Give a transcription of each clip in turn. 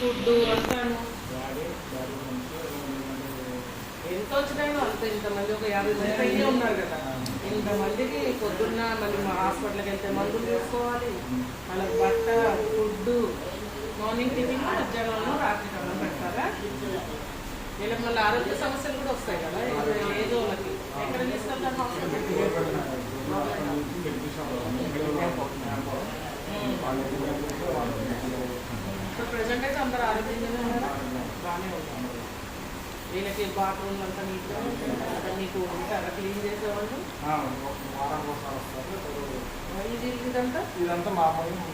Food అంతాను ఎంత వచ్చినాయో అంత ఇంతమంది ఒక 50 మంది పైనే ఉన్నారు కదా. ఇంతమందికి పొద్దున్న మళ్ళీ మా హాస్పిటల్కి వెళ్తే మందులు తీసుకోవాలి, వాళ్ళకి బట్ట ఫుడ్, మార్నింగ్ టిఫిన్, మధ్యాహ్నం రాత్రి అన్నం పెడతారా. వీళ్ళకి మళ్ళీ ఆరోగ్య సమస్యలు కూడా వస్తాయి కదా ఏదో వాళ్ళకి. ఎక్కడ తీసుకెళ్తారు హాస్పిటల్కి? ఇప్పుడు ప్రజెంట్ అయితే అందరూ ఆరోగ్యంగానే ఉన్నారా? బాగానే ఉంటారు. వీళ్ళకి బాత్రూమ్ అంతా నీట్గా నీకు ఉంటారా క్లీన్ చేసేవాళ్ళు? ఇదంతా ఇదంతా మామూలు 2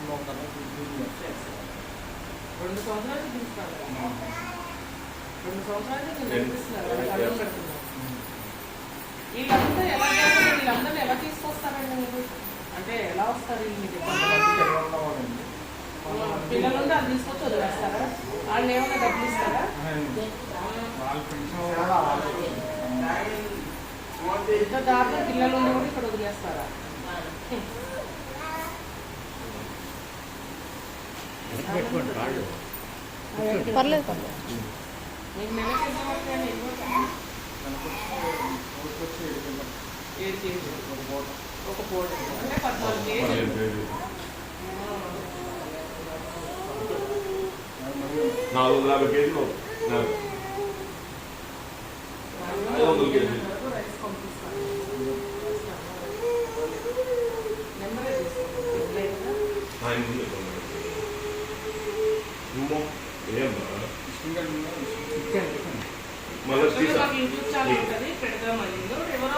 సంవత్సరాలు చూపిస్తాను. 2 సంవత్సరాలు నేర్పిస్తున్నారు, అన్నం పెడుతున్నారు. వీళ్ళంతా ఎలా చేస్తారు? వీళ్ళందరినీ ఎలా తీసుకొస్తారండి మీరు? అంటే ఎలా వస్తారు వీళ్ళు? పిల్లలు ఉంటే అది తీసుకొచ్చి వదిలేస్తారా? వాళ్ళు ఏమైనా డబ్బులు ఇస్తారా? ఇంత దారిలో పిల్లలు ఉండి కూడా ఇక్కడ వదిలేస్తారా? పర్లేదు పర్లేదు. మీకు నెలకి ఎంత పడుతుంది? 7 కేజీలు ఒక పూట అంటే 14 కేజీలు. 450 కేజీలు 500 కేజీలు. రైస్ పంపిస్తాను. నెంబరే తీసుకోండి.